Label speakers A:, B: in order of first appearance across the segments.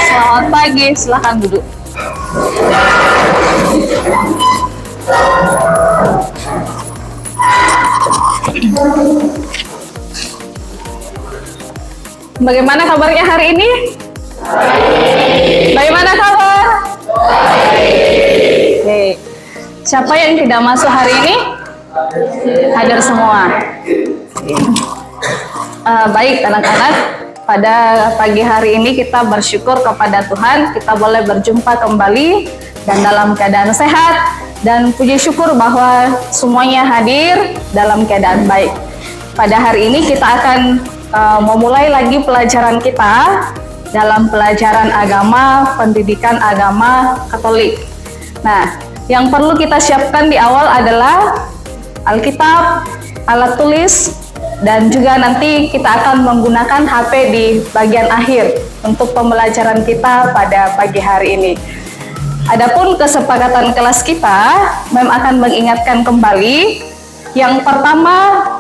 A: Selamat pagi, silahkan duduk. Bagaimana kabarnya hari ini? Bagaimana kabar? Oke. Siapa yang tidak masuk hari ini? Hadir semua. Baik anak-anak, pada pagi hari ini kita bersyukur kepada Tuhan kita boleh berjumpa kembali dan dalam keadaan sehat, dan puji syukur bahwa semuanya hadir dalam keadaan baik. Pada hari ini kita akan memulai lagi pelajaran kita dalam pelajaran agama, pendidikan agama Katolik. Nah, yang perlu kita siapkan di awal adalah Alkitab, alat tulis, dan juga nanti kita akan menggunakan HP di bagian akhir untuk pembelajaran kita pada pagi hari ini. Adapun kesepakatan kelas kita, Mem akan mengingatkan kembali. Yang pertama,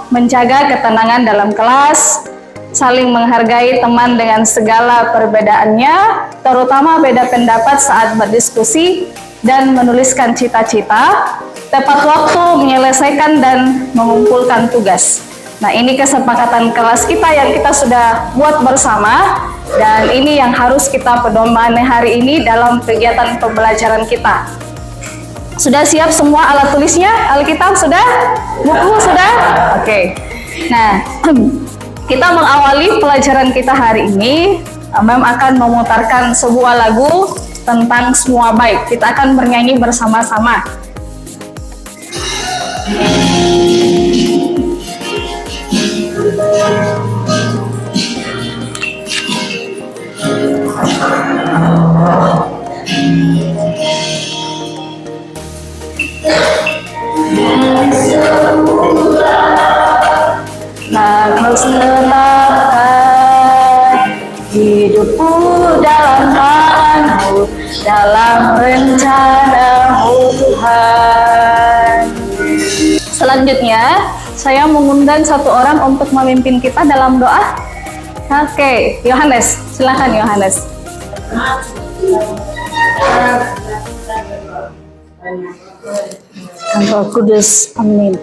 A: menjaga ketenangan dalam kelas, saling menghargai teman dengan segala perbedaannya, terutama beda pendapat saat berdiskusi, dan menuliskan cita-cita, tepat waktu menyelesaikan dan mengumpulkan tugas. Nah, ini kesepakatan kelas kita yang kita sudah buat bersama, dan ini yang harus kita pedomani hari ini dalam kegiatan pembelajaran kita. Sudah siap semua alat tulisnya? Alkitab sudah? Buku sudah? Oke. Nah, kita mengawali pelajaran kita hari ini. Mem akan memutarkan sebuah lagu tentang semua baik. Kita akan bernyanyi bersama-sama. Lalu serahkan hidupku dalam tangan-Mu, dalam rencana-Mu Tuhan. Selanjutnya, saya mengundang satu orang untuk memimpin kita dalam doa. Oke, Yohanes, silakan Yohanes. Roh Kudus, amin.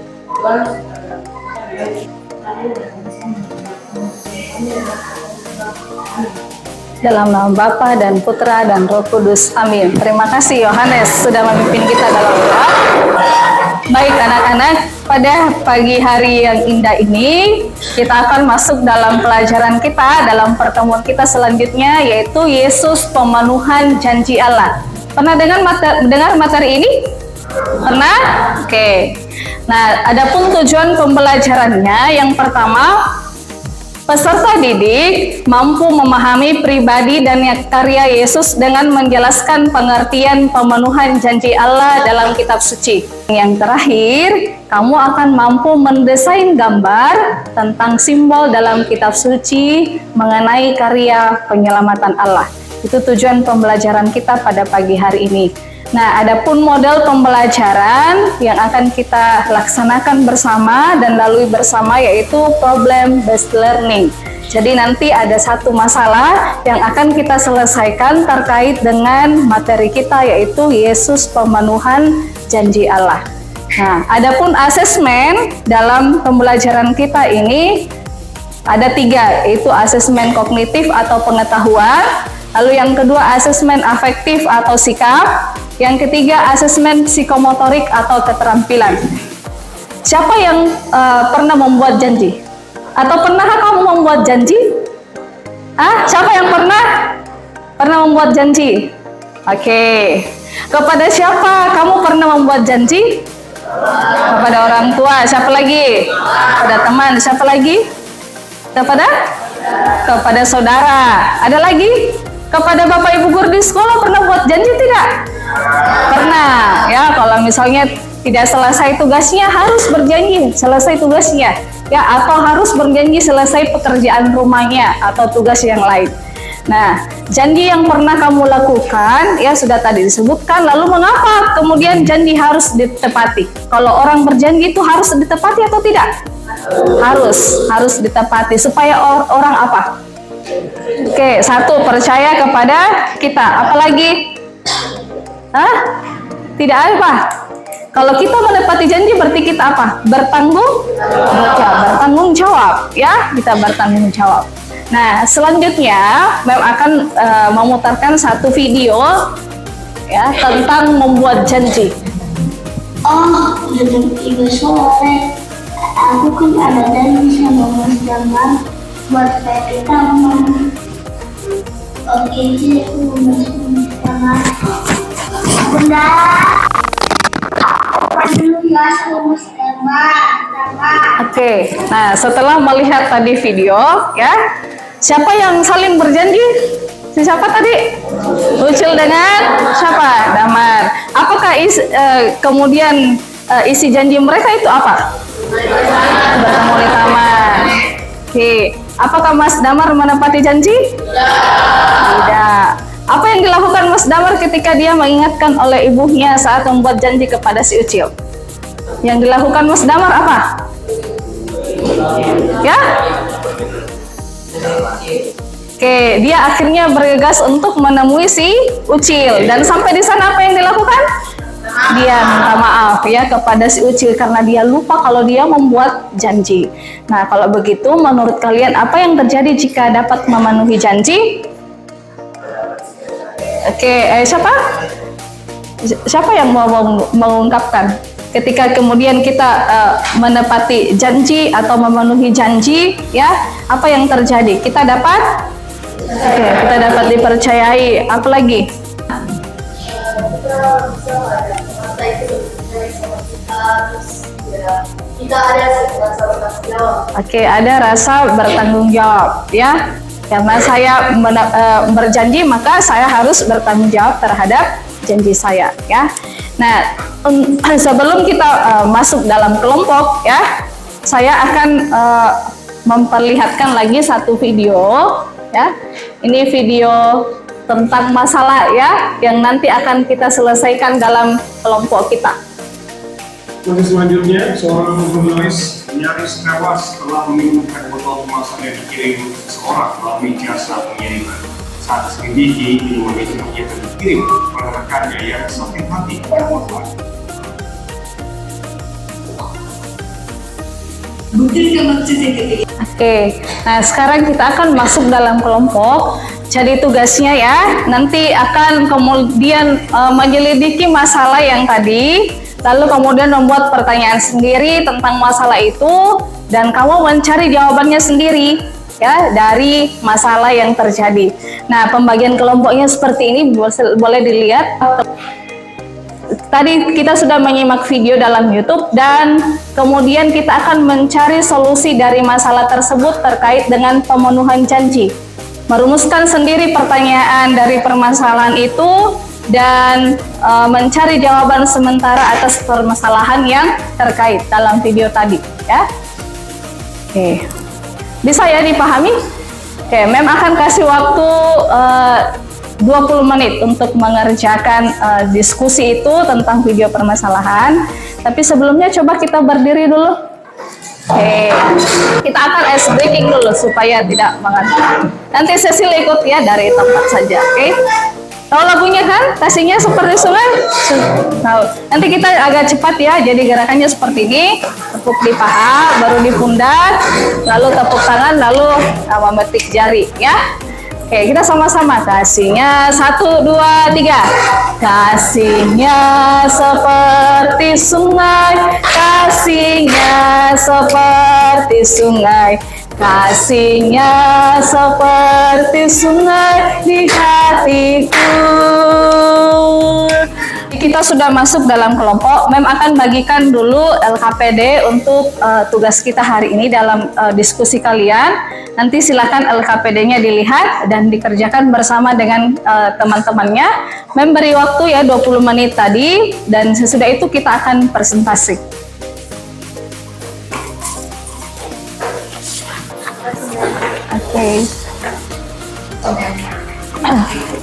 A: Dalam nama Bapa dan Putra dan Roh Kudus, amin. Terima kasih Yohanes sudah memimpin kita dalam doa. Baik anak-anak, pada pagi hari yang indah ini kita akan masuk dalam pelajaran kita dalam pertemuan kita selanjutnya, yaitu Yesus pemenuhan janji Allah. Pernah dengar materi ini? Pernah? Oke. Nah, adapun tujuan pembelajarannya, yang pertama, peserta didik mampu memahami pribadi dan karya Yesus dengan menjelaskan pengertian pemenuhan janji Allah dalam kitab suci. Yang terakhir, kamu akan mampu mendesain gambar tentang simbol dalam kitab suci mengenai karya penyelamatan Allah. Itu tujuan pembelajaran kita pada pagi hari ini. Nah, adapun model pembelajaran yang akan kita laksanakan bersama dan lalui bersama yaitu problem based learning. Jadi nanti ada satu masalah yang akan kita selesaikan terkait dengan materi kita, yaitu Yesus pemenuhan janji Allah. Nah, adapun asesmen dalam pembelajaran kita ini ada 3, yaitu asesmen kognitif atau pengetahuan, lalu yang kedua asesmen afektif atau sikap, yang ketiga asesmen psikomotorik atau keterampilan. Siapa yang pernah membuat janji? Atau pernahkah kamu membuat janji? Siapa yang pernah membuat janji? Oke. Kepada siapa kamu pernah membuat janji? Kepada orang tua. Siapa lagi? Kepada teman. Siapa lagi? Kepada saudara. Ada lagi? Kepada bapak ibu guru di sekolah pernah buat janji tidak? Pernah. Ya, kalau misalnya tidak selesai tugasnya harus berjanji selesai tugasnya, ya, atau harus berjanji selesai pekerjaan rumahnya atau tugas yang lain. Nah, janji yang pernah kamu lakukan ya sudah tadi disebutkan. Lalu mengapa kemudian janji harus ditepati? Kalau orang berjanji itu harus ditepati atau tidak? Harus ditepati supaya orang apa? Oke, satu, percaya kepada kita. Apalagi? Tidak apa? Kalau kita menepati janji berarti kita apa? Bertanggung jawab ya, kita bertanggung jawab. Nah, selanjutnya Mem akan memutarkan satu video ya tentang membuat janji.
B: Oh, jam 3 sore. Aku kan ada janji sama Mas Damar buat PPT taman. Oke, sih, Mas Damar. Bunda.
A: Oke, nah setelah melihat tadi video ya, siapa yang saling berjanji? Siapa tadi? Ucil dengan siapa? Damar. Apakah kemudian isi janji mereka itu apa? Bertemu di taman. Oke, apakah Mas Damar menepati janji? Tidak. Apa yang dilakukan Mas Damar ketika dia mengingatkan oleh ibunya saat membuat janji kepada si Ucil? Yang dilakukan Mas Damar apa? Ya? Oke, dia akhirnya bergegas untuk menemui si Ucil. Dan sampai di sana apa yang dilakukan? Dia minta maaf ya kepada si Ucil karena dia lupa kalau dia membuat janji. Nah, kalau begitu menurut kalian apa yang terjadi jika dapat memenuhi janji? Oke, siapa? Siapa yang mau mengungkapkan? Ketika kemudian kita menepati janji atau memenuhi janji, ya, apa yang terjadi? Kita dapat, kita dapat dipercayai. Apa lagi? Oke, ada rasa bertanggung jawab, ya. Karena saya berjanji, maka saya harus bertanggung jawab terhadap janji saya, ya. Nah, sebelum kita masuk dalam kelompok, ya, saya akan memperlihatkan lagi satu video, ya. Ini video tentang masalah, ya, yang nanti akan kita selesaikan dalam kelompok kita.
C: Selanjutnya, seorang jurnalis nyaris tewas setelah mengirimkan botol kemasan yang dikirim untuk seseorang melalui jasa pengiriman. Saat selidiki, minuman itu ternyata dikirim oleh rekannya yang sakit hati pada korban.
A: Oke, nah sekarang kita akan masuk dalam kelompok. Jadi tugasnya ya, nanti akan kemudian menyelidiki masalah yang tadi, lalu kemudian membuat pertanyaan sendiri tentang masalah itu, dan kamu mencari jawabannya sendiri ya dari masalah yang terjadi. Nah, pembagian kelompoknya seperti ini, boleh dilihat. Tadi kita sudah menyimak video dalam YouTube dan kemudian kita akan mencari solusi dari masalah tersebut terkait dengan pemenuhan janji. Merumuskan sendiri pertanyaan dari permasalahan itu dan mencari jawaban sementara atas permasalahan yang terkait dalam video tadi, ya. Oke. Bisa ya dipahami? Oke, Mem akan kasih waktu 20 menit untuk mengerjakan diskusi itu tentang video permasalahan. Tapi sebelumnya coba kita berdiri dulu. Oke, kita akan ice breaking dulu supaya tidak mengantuk. Nanti Cecil ikut ya dari tempat saja, oke? Tahu lagunya kan? Kasihnya seperti sungai. Tahu. Nanti kita agak cepat ya. Jadi gerakannya seperti ini. Tepuk di paha, baru di pundak, lalu tepuk tangan, lalu memetik jari ya. Oke, kita sama-sama. Kasihnya 1, 2, 3. Kasihnya seperti sungai, kasihnya seperti sungai. Kasihnya seperti sungai di hatiku. Kita sudah masuk dalam kelompok. Mem akan bagikan dulu LKPD untuk tugas kita hari ini dalam diskusi kalian. Nanti silakan LKPD-nya dilihat dan dikerjakan bersama dengan teman-temannya. Mem beri waktu ya 20 menit tadi dan sesudah itu kita akan presentasi. Oke.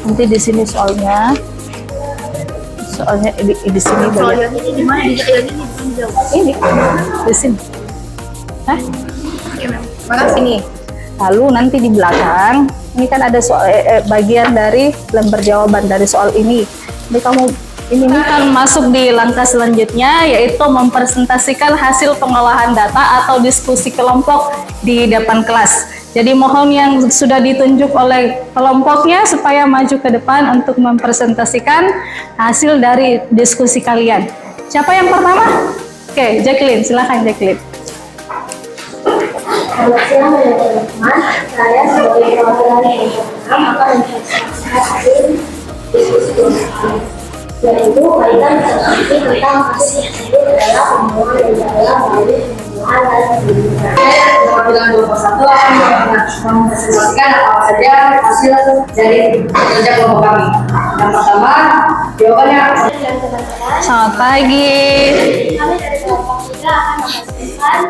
A: Nanti di sini soalnya di sini banyak.
B: Ini di mana? Di jalan ini di jauh.
A: Ini di sini. Hah?
B: Makasih nih.
A: Lalu nanti di belakang ini kan ada soal bagian dari lembar jawaban dari soal ini. Jadi kamu ini kan masuk di langkah selanjutnya, yaitu mempresentasikan hasil pengolahan data atau diskusi kelompok di depan kelas. Jadi mohon yang sudah ditunjuk oleh kelompoknya supaya maju ke depan untuk mempresentasikan hasil dari diskusi kalian. Siapa yang pertama? Oke, Jacqueline, silakan Jacqueline.
B: Selamat siang teman-teman, saya sebagai perwakilan kelompok 6 akan mempresentasikan hasil diskusi kelompok, yaitu kaitan diskusi tentang hasil adalah pembunuhan dan adalah melalui pembunuhan dan pembunuhan.
D: Saya perwakilan kelompok 1 akan mempresentasikan apa saja hasil dari kerja kelompok kami. Yang pertama, jawabannya.
B: Dan teman-teman,
A: Selamat pagi.
B: kami dari kelompok 3 akan mempresentasikan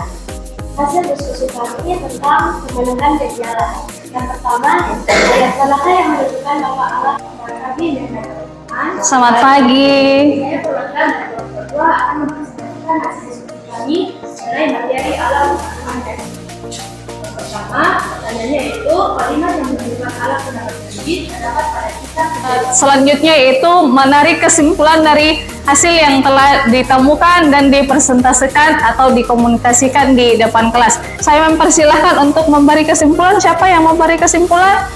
B: hasil diskusi kami tentang kemenangan dan jalan. Yang pertama, ayat manakah yang menentukan bahwa Allah kami dan teman-teman.
A: Selamat pagi.
B: Saya perwakilan dari kelompok 2 akan mempresentasikan hasil diskusi kami mengenai materi alam dan pertama, pertanyaannya itu kalimat yang menunjukkan alam pendapat berjanji terdapat pada kita.
A: Selanjutnya yaitu menarik kesimpulan dari hasil yang telah ditemukan dan dipresentasikan atau dikomunikasikan di depan kelas. Saya mempersilahkan untuk memberi kesimpulan. Siapa yang memberi kesimpulan?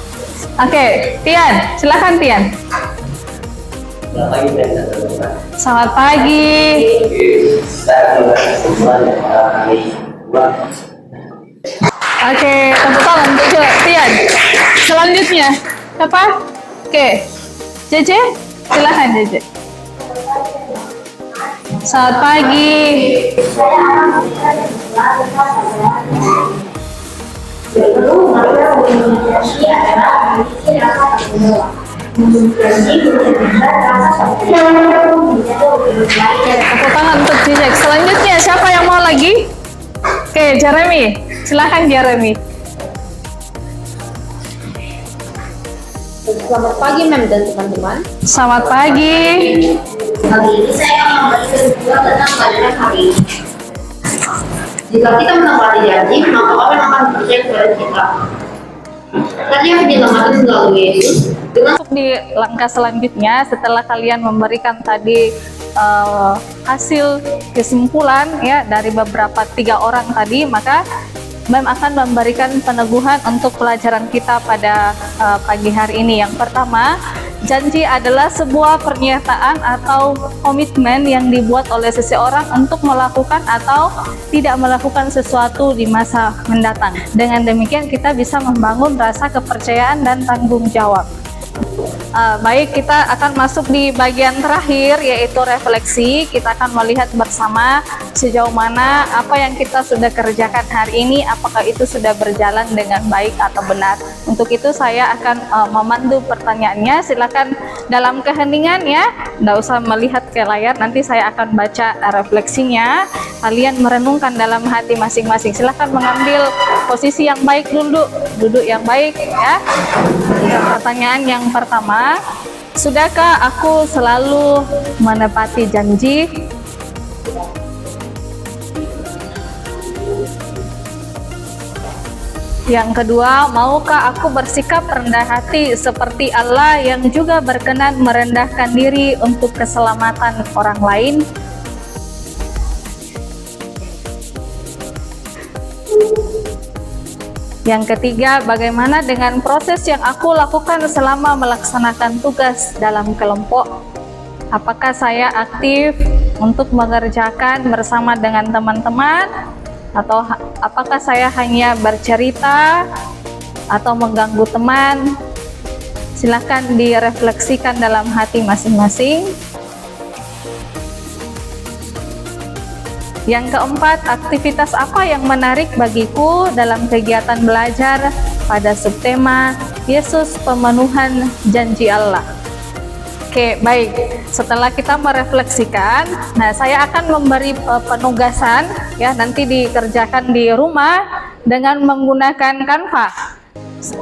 A: Oke, Tian, silakan Tian. Selamat pagi. Oke, tepuk tangan untuk Tian. Selanjutnya, siapa? Oke, Jeje, silakan Jeje. Selamat pagi.
B: Saya akan memberikan sebuah yaitu makna komunikasi adalah memiliki rasa terbuka. Komunikasi menunjukkan rasa terbuka menjadi lebih baik.
A: Oke, tepuk tangan untuk Jeje. Selanjutnya, siapa yang mau lagi? Oke, Jeremy, silakan Jeremy.
D: Selamat pagi, Mem dan teman-teman.
A: Selamat pagi.
D: Kali ini saya akan memberi kesimpulan tentang pelajaran hari ini. Jika kita menepati janji, maka orang akan percaya kepada kita. Tadi yang diselamatkan melalui Yesus dengan
A: Masuk di langkah selanjutnya, setelah kalian memberikan tadi hasil kesimpulan ya dari beberapa 3 orang tadi, maka Mem akan memberikan peneguhan untuk pelajaran kita pada pagi hari ini. Yang pertama, janji adalah sebuah pernyataan atau komitmen yang dibuat oleh seseorang untuk melakukan atau tidak melakukan sesuatu di masa mendatang. Dengan demikian kita bisa membangun rasa kepercayaan dan tanggung jawab. Baik, kita akan masuk di bagian terakhir yaitu refleksi. Kita akan melihat bersama sejauh mana apa yang kita sudah kerjakan hari ini, apakah itu sudah berjalan dengan baik atau benar. Untuk itu saya akan memandu pertanyaannya. Silakan dalam keheningan ya, nggak usah melihat ke layar, nanti saya akan baca refleksinya. Kalian merenungkan dalam hati masing-masing. Silakan mengambil posisi yang baik dulu, duduk yang baik ya. Pertanyaan yang pertama, sudahkah aku selalu menepati janji? Yang kedua, maukah aku bersikap rendah hati seperti Allah yang juga berkenan merendahkan diri untuk keselamatan orang lain? Yang ketiga, bagaimana dengan proses yang aku lakukan selama melaksanakan tugas dalam kelompok? Apakah saya aktif untuk mengerjakan bersama dengan teman-teman? Atau apakah saya hanya bercerita atau mengganggu teman? Silakan direfleksikan dalam hati masing-masing. Yang keempat, aktivitas apa yang menarik bagiku dalam kegiatan belajar pada subtema Yesus Pemenuhan Janji Allah? Oke, baik. Setelah kita merefleksikan, nah saya akan memberi penugasan ya, nanti dikerjakan di rumah dengan menggunakan Canva.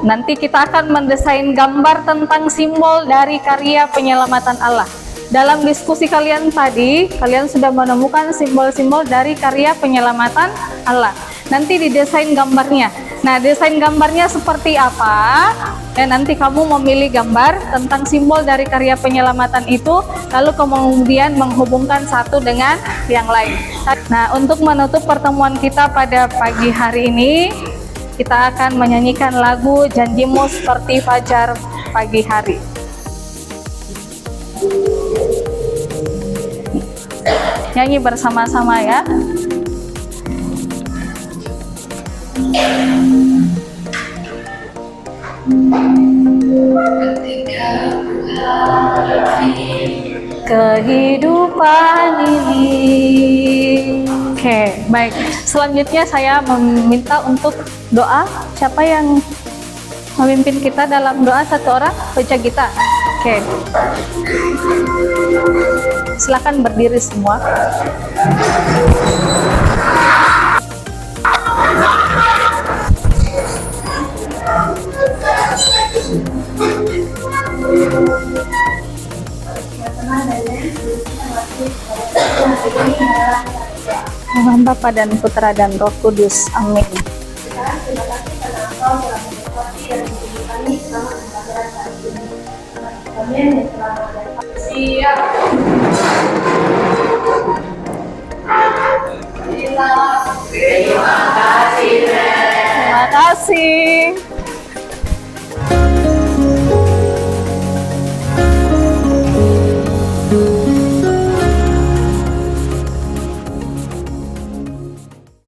A: Nanti kita akan mendesain gambar tentang simbol dari karya penyelamatan Allah. Dalam diskusi kalian tadi, kalian sudah menemukan simbol-simbol dari karya penyelamatan Allah. Nanti didesain gambarnya. Nah, desain gambarnya seperti apa? Dan nanti kamu memilih gambar tentang simbol dari karya penyelamatan itu, lalu kemudian menghubungkan satu dengan yang lain. Nah, untuk menutup pertemuan kita pada pagi hari ini, kita akan menyanyikan lagu Janjimu Seperti Fajar Pagi Hari. Nyanyi bersama-sama ya. Kehidupan ini. Oke, baik. Selanjutnya saya meminta untuk doa. Siapa yang memimpin kita dalam doa? Satu orang, baca kita. Oke. Silakan berdiri semua. Tuhan Bapa dan Putra dan Roh Kudus. Amin.
B: Terima kasih karena Engkau telah memberkati dan mendidik kami selama pembelajaran saat ini. Amin. Dan selamat datang. Siap.
A: Terima kasih.